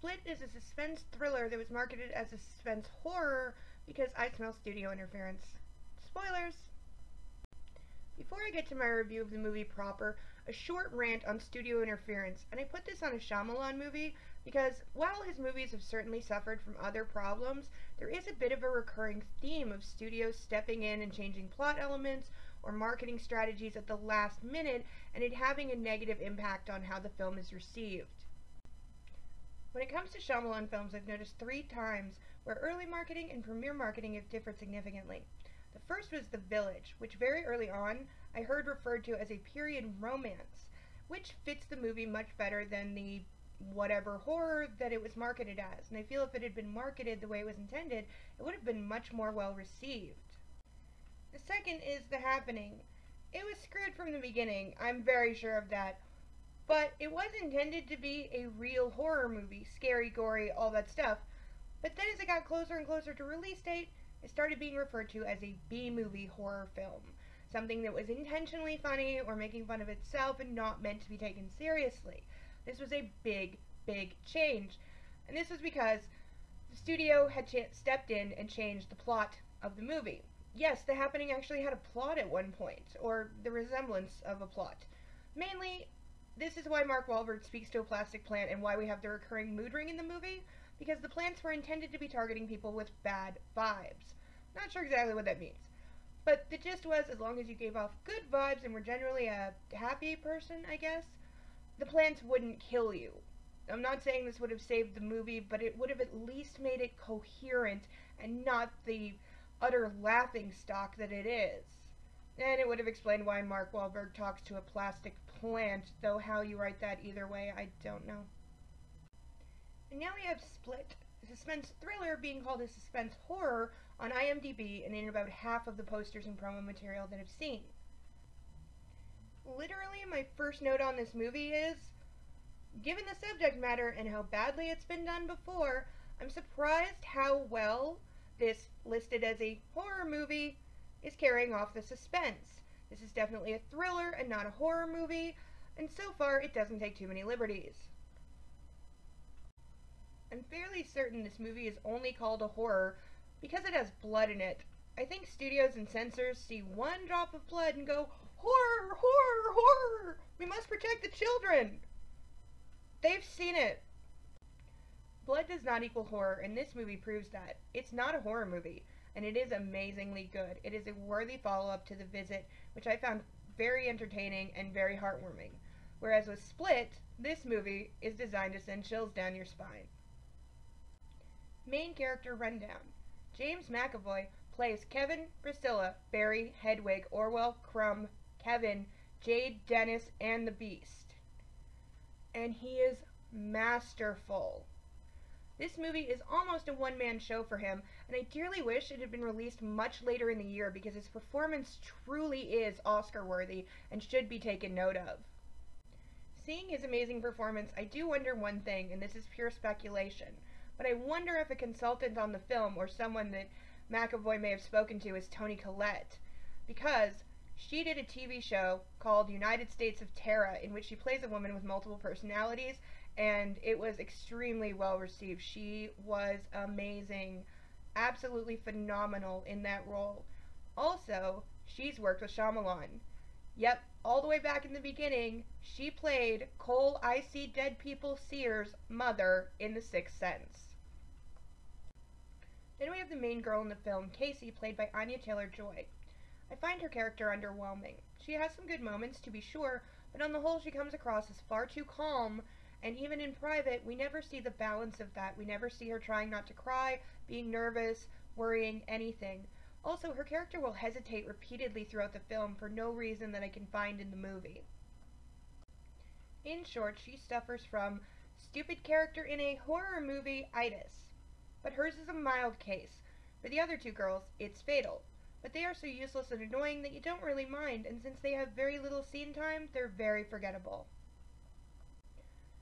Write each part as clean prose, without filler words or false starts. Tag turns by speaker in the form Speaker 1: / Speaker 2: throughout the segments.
Speaker 1: Split is a suspense thriller that was marketed as a suspense horror because I smell studio interference. Spoilers! Before I get to my review of the movie proper, a short rant on studio interference, and I put this on a Shyamalan movie because while his movies have certainly suffered from other problems, there is a bit of a recurring theme of studios stepping in and changing plot elements or marketing strategies at the last minute and it having a negative impact on how the film is received. When it comes to Shyamalan films, I've noticed 3 times where early marketing and premiere marketing have differed significantly. The first was The Village, which very early on I heard referred to as a period romance, which fits the movie much better than the whatever horror that it was marketed as, and I feel if it had been marketed the way it was intended, it would have been much more well received. The second is The Happening. It was screwed from the beginning, I'm very sure of that, but it was intended to be a real horror movie, scary, gory, all that stuff, but then as it got closer and closer to release date, it started being referred to as a B-movie horror film, something that was intentionally funny or making fun of itself and not meant to be taken seriously. This was a big, big change, and this was because the studio had stepped in and changed the plot of the movie. Yes, The Happening actually had a plot at one point, or the resemblance of a plot. Mainly, this is why Mark Wahlberg speaks to a plastic plant and why we have the recurring mood ring in the movie, because the plants were intended to be targeting people with bad vibes. Not sure exactly what that means. But the gist was, as long as you gave off good vibes and were generally a happy person, I guess, the plants wouldn't kill you. I'm not saying this would have saved the movie, but it would have at least made it coherent and not the utter laughingstock that it is. And it would have explained why Mark Wahlberg talks to a plastic plant, though how you write that either way, I don't know. And now we have Split, a suspense thriller being called a suspense horror on IMDb and in about half of the posters and promo material that I've seen. Literally, my first note on this movie is, given the subject matter and how badly it's been done before, I'm surprised how well this, listed as a horror movie, is carrying off the suspense. This is definitely a thriller and not a horror movie, and so far it doesn't take too many liberties. I'm fairly certain this movie is only called a horror because it has blood in it. I think studios and censors see one drop of blood and go, horror, horror, horror! We must protect the children! They've seen it. Blood does not equal horror, and this movie proves that. It's not a horror movie, and it is amazingly good. It is a worthy follow-up to The Visit, which I found very entertaining and very heartwarming. Whereas with Split, this movie is designed to send chills down your spine. Main character rundown. James McAvoy plays Kevin, Priscilla, Barry, Hedwig, Orwell, Crumb, Kevin, Jade, Dennis, and the Beast. And he is masterful. This movie is almost a one-man show for him, and I dearly wish it had been released much later in the year because his performance truly is Oscar-worthy and should be taken note of. Seeing his amazing performance, I do wonder one thing, and this is pure speculation, but I wonder if a consultant on the film or someone that McAvoy may have spoken to is Toni Collette, because she did a TV show called United States of Terra in which she plays a woman with multiple personalities, and it was extremely well received. She was amazing, absolutely phenomenal in that role. Also, she's worked with Shyamalan. Yep, all the way back in the beginning, she played Cole I See Dead People Sear's mother in The Sixth Sense. Then we have the main girl in the film, Casey, played by Anya Taylor-Joy. I find her character underwhelming. She has some good moments, to be sure, but on the whole she comes across as far too calm, and even in private, we never see the balance of that. We never see her trying not to cry, being nervous, worrying, anything. Also, her character will hesitate repeatedly throughout the film for no reason that I can find in the movie. In short, she suffers from stupid character in a horror movie-itis. But hers is a mild case. For the other 2 girls, it's fatal. But they are so useless and annoying that you don't really mind, and since they have very little scene time, they're very forgettable.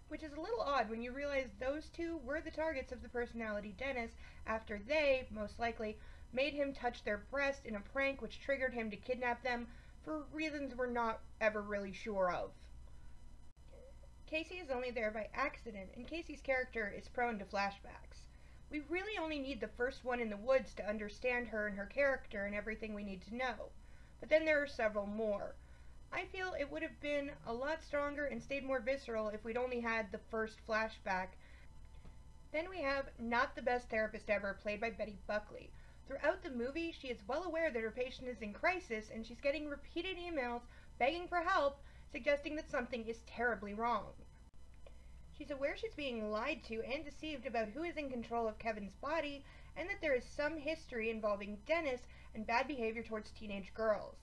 Speaker 1: Which is a little odd when you realize those 2 were the targets of the personality Dennis after they, most likely, made him touch their breast in a prank which triggered him to kidnap them for reasons we're not ever really sure of. Casey is only there by accident, and Casey's character is prone to flashbacks. We really only need the first one in the woods to understand her and her character and everything we need to know. But then there are several more. I feel it would have been a lot stronger and stayed more visceral if we'd only had the first flashback. Then we have Not the Best Therapist Ever, played by Betty Buckley. Throughout the movie, she is well aware that her patient is in crisis, and she's getting repeated emails begging for help, suggesting that something is terribly wrong. She's aware she's being lied to and deceived about who is in control of Kevin's body, and that there is some history involving Dennis and bad behavior towards teenage girls.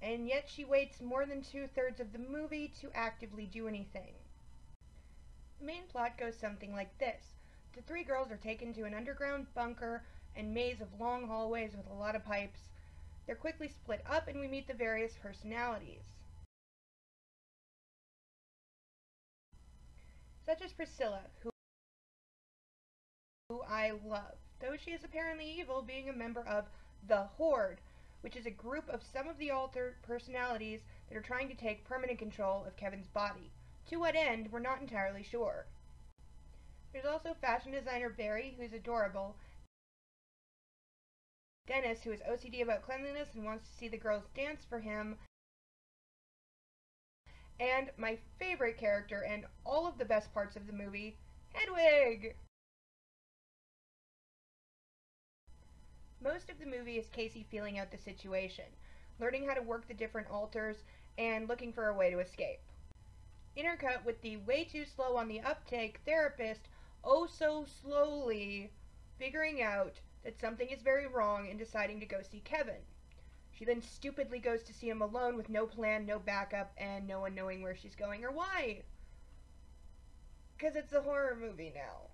Speaker 1: And yet she waits more than 2/3 of the movie to actively do anything. The main plot goes something like this. The three girls are taken to an underground bunker and maze of long hallways with a lot of pipes. They're quickly split up, and we meet the various personalities, such as Priscilla, who I love, though she is apparently evil, being a member of the Horde, which is a group of some of the altered personalities that are trying to take permanent control of Kevin's body. To what end, we're not entirely sure. There's also fashion designer Barry, who's adorable, Dennis, who is OCD about cleanliness and wants to see the girls dance for him, and my favorite character and all of the best parts of the movie, Hedwig! Most of the movie is Casey feeling out the situation, learning how to work the different altars, and looking for a way to escape. Intercut with the way too slow on the uptake therapist oh so slowly figuring out that something is very wrong and deciding to go see Kevin. She then stupidly goes to see him alone with no plan, no backup, and no one knowing where she's going or why. Because it's a horror movie now.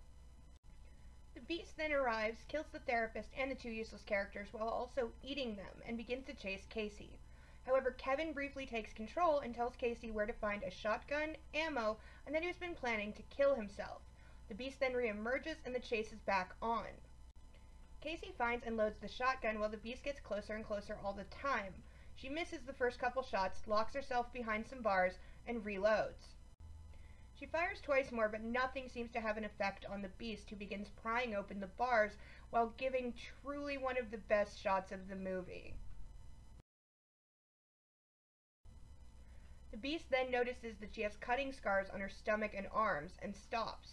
Speaker 1: The Beast then arrives, kills the therapist and the two useless characters while also eating them, and begins to chase Casey. However, Kevin briefly takes control and tells Casey where to find a shotgun, ammo, and that he has been planning to kill himself. The Beast then re-emerges and the chase is back on. Casey finds and loads the shotgun while the Beast gets closer and closer all the time. She misses the first couple shots, locks herself behind some bars, and reloads. She fires twice more, but nothing seems to have an effect on the Beast, who begins prying open the bars while giving truly one of the best shots of the movie. The Beast then notices that she has cutting scars on her stomach and arms and stops.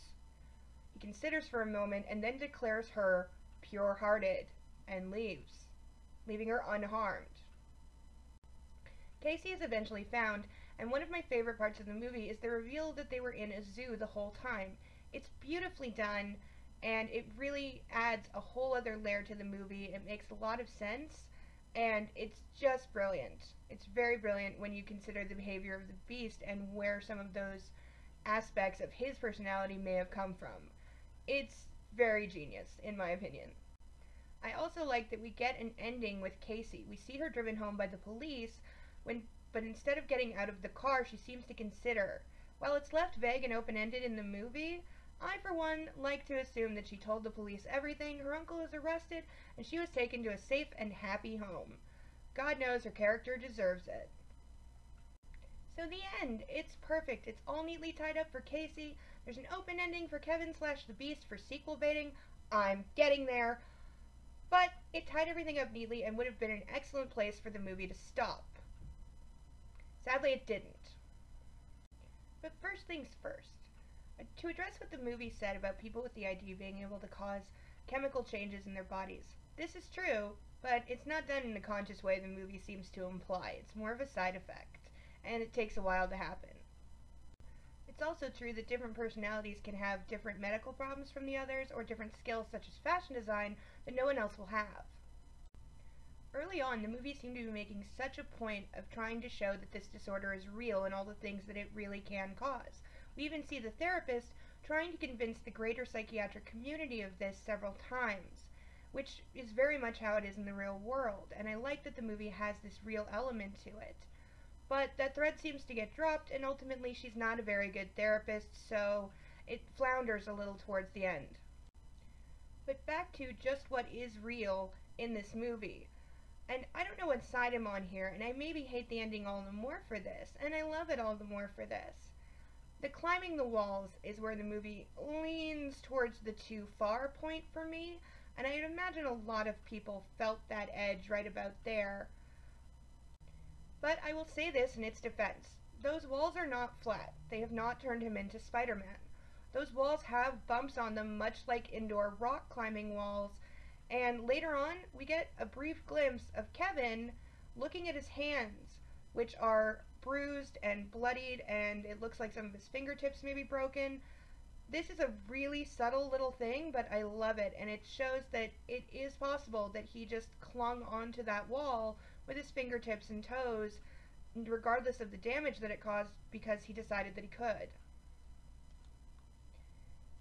Speaker 1: He considers for a moment and then declares her pure-hearted and leaves, leaving her unharmed. Casey is eventually found, and one of my favorite parts of the movie is the reveal that they were in a zoo the whole time. It's beautifully done, and it really adds a whole other layer to the movie. It makes a lot of sense, and it's just brilliant. It's very brilliant when you consider the behavior of the Beast and where some of those aspects of his personality may have come from. It's very genius, in my opinion. I also like that we get an ending with Casey. We see her driven home by the police, but instead of getting out of the car, she seems to consider. While it's left vague and open-ended in the movie, I, for one, like to assume that she told the police everything, her uncle is arrested, and she was taken to a safe and happy home. God knows her character deserves it. So the end, it's perfect. It's all neatly tied up for Casey. There's an open ending for Kevin/the Beast for sequel baiting. I'm getting there. But it tied everything up neatly and would have been an excellent place for the movie to stop. Sadly, it didn't. But first things first. To address what the movie said about people with the ID being able to cause chemical changes in their bodies. This is true, but it's not done in a conscious way the movie seems to imply. It's more of a side effect, and it takes a while to happen. It's also true that different personalities can have different medical problems from the others, or different skills such as fashion design that no one else will have. Early on, the movie seemed to be making such a point of trying to show that this disorder is real and all the things that it really can cause. We even see the therapist trying to convince the greater psychiatric community of this several times, which is very much how it is in the real world, and I like that the movie has this real element to it. But that thread seems to get dropped, and ultimately she's not a very good therapist, so it flounders a little towards the end. But back to just what is real in this movie. And I don't know what side I'm on here, and I maybe hate the ending all the more for this, and I love it all the more for this. The climbing the walls is where the movie leans towards the too far point for me, and I'd imagine a lot of people felt that edge right about there. But I will say this in its defense. Those walls are not flat. They have not turned him into Spider-Man. Those walls have bumps on them, much like indoor rock climbing walls, and later on we get a brief glimpse of Kevin looking at his hands, which are bruised and bloodied, and it looks like some of his fingertips may be broken. This is a really subtle little thing, but I love it, and it shows that it is possible that he just clung onto that wall with his fingertips and toes, regardless of the damage that it caused, because he decided that he could.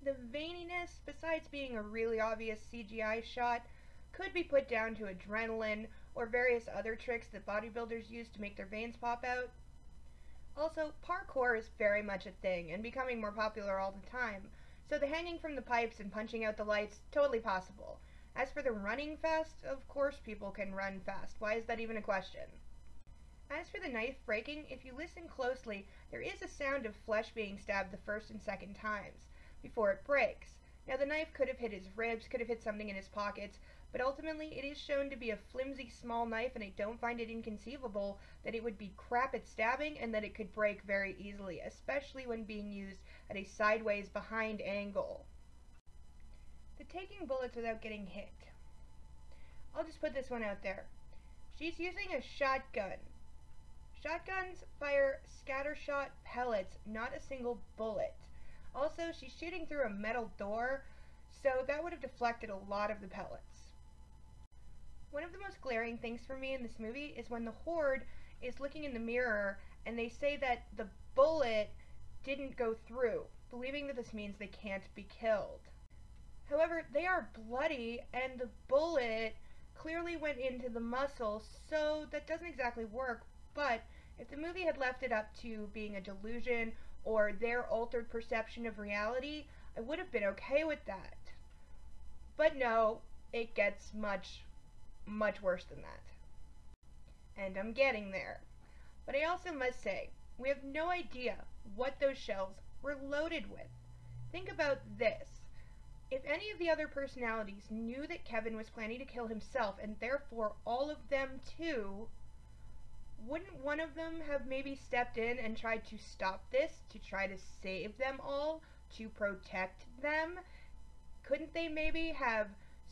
Speaker 1: The veniness, besides being a really obvious CGI shot, could be put down to adrenaline or various other tricks that bodybuilders use to make their veins pop out. Also, parkour is very much a thing and becoming more popular all the time, so the hanging from the pipes and punching out the lights, totally possible. As for the running fast, of course people can run fast. Why is that even a question? As for the knife breaking, if you listen closely, there is a sound of flesh being stabbed the first and second times before it breaks. Now the knife could have hit his ribs, could have hit something in his pockets, but ultimately it is shown to be a flimsy small knife, and I don't find it inconceivable that it would be crap at stabbing and that it could break very easily, especially when being used at a sideways behind angle. The taking bullets without getting hit. I'll just put this one out there. She's using a shotgun. Shotguns fire scattershot pellets, not a single bullet. Also, she's shooting through a metal door, so that would have deflected a lot of the pellets. One of the most glaring things for me in this movie is when the Horde is looking in the mirror and they say that the bullet didn't go through, believing that this means they can't be killed. However, they are bloody and the bullet clearly went into the muscle, so that doesn't exactly work, but if the movie had left it up to being a delusion or their altered perception of reality, I would have been okay with that. But no, it gets much worse than that. And I'm getting there. But I also must say, we have no idea what those shells were loaded with. Think about this. If any of the other personalities knew that Kevin was planning to kill himself, and therefore all of them too, wouldn't one of them have maybe stepped in and tried to stop this, to try to save them all, to protect them? Couldn't they maybe have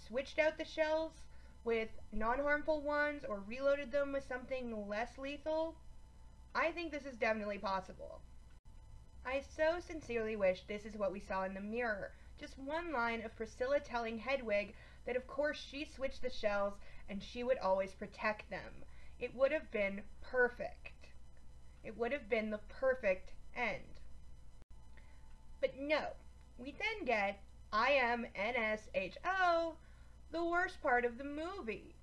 Speaker 1: switched out the shells with non-harmful ones or reloaded them with something less lethal? I think this is definitely possible. I so sincerely wish this is what we saw in the mirror. Just one line of Priscilla telling Hedwig that of course she switched the shells and she would always protect them. It would have been perfect. It would have been the perfect end. But no, we then get IMNSHO, the worst part of the movie.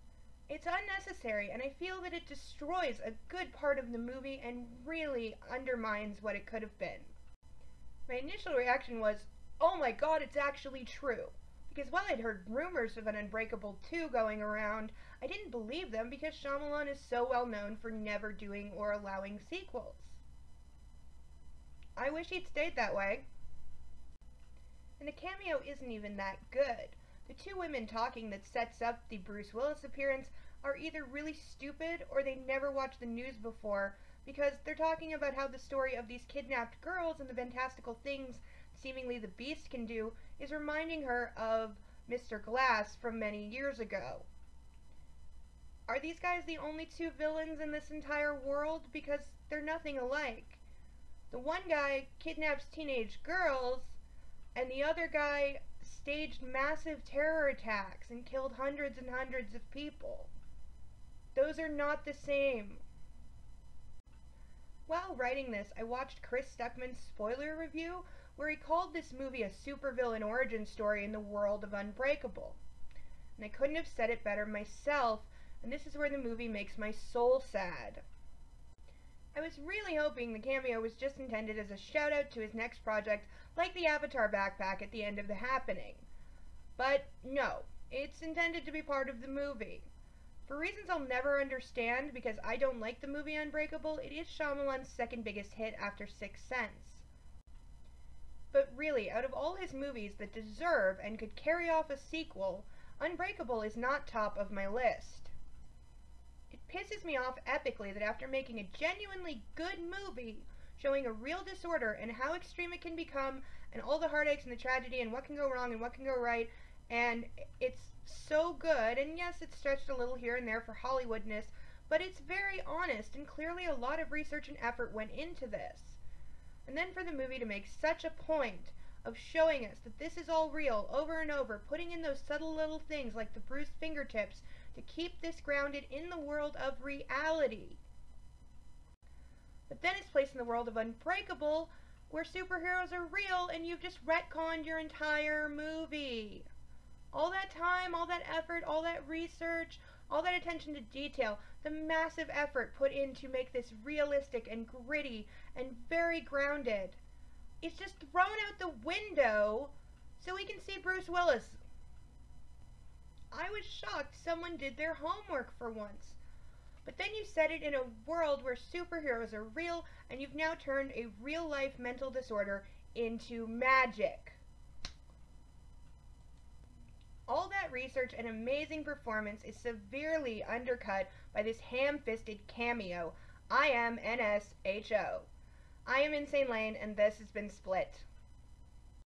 Speaker 1: It's unnecessary, and I feel that it destroys a good part of the movie and really undermines what it could have been. My initial reaction was, oh my god, it's actually true. Because while I'd heard rumors of an Unbreakable 2 going around, I didn't believe them because Shyamalan is so well known for never doing or allowing sequels. I wish he'd stayed that way. And the cameo isn't even that good. The two women talking that sets up the Bruce Willis appearance are either really stupid or they never watched the news before, because they're talking about how the story of these kidnapped girls and the fantastical things seemingly the Beast can do is reminding her of Mr. Glass from many years ago. Are these guys the only two villains in this entire world? Because they're nothing alike. The one guy kidnaps teenage girls, and the other guy staged massive terror attacks and killed hundreds and hundreds of people. Those are not the same. While writing this, I watched Chris Stuckman's spoiler review, where he called this movie a supervillain origin story in the world of Unbreakable. And I couldn't have said it better myself, and this is where the movie makes my soul sad. I was really hoping the cameo was just intended as a shout out to his next project, like the Avatar backpack at the end of The Happening. But no, it's intended to be part of the movie. For reasons I'll never understand, because I don't like the movie Unbreakable, it is Shyamalan's second biggest hit after Sixth Sense. But really, out of all his movies that deserve and could carry off a sequel, Unbreakable is not top of my list. It pisses me off epically that after making a genuinely good movie, showing a real disorder and how extreme it can become, and all the heartaches and the tragedy and what can go wrong and what can go right, and it's so good, and yes, it's stretched a little here and there for Hollywoodness, but it's very honest, and clearly a lot of research and effort went into this. And then for the movie to make such a point of showing us that this is all real over and over, putting in those subtle little things like the bruised fingertips to keep this grounded in the world of reality. But then it's placed in the world of Unbreakable, where superheroes are real and you've just retconned your entire movie. All that time, all that effort, all that research, all that attention to detail, the massive effort put in to make this realistic and gritty and very grounded, it's just thrown out the window so we can see Bruce Willis. I was shocked someone did their homework for once. But then you set it in a world where superheroes are real, and you've now turned a real-life mental disorder into magic. All that research and amazing performance is severely undercut by this ham-fisted cameo, IMNSHO. I am Insane Lane, and this has been Split.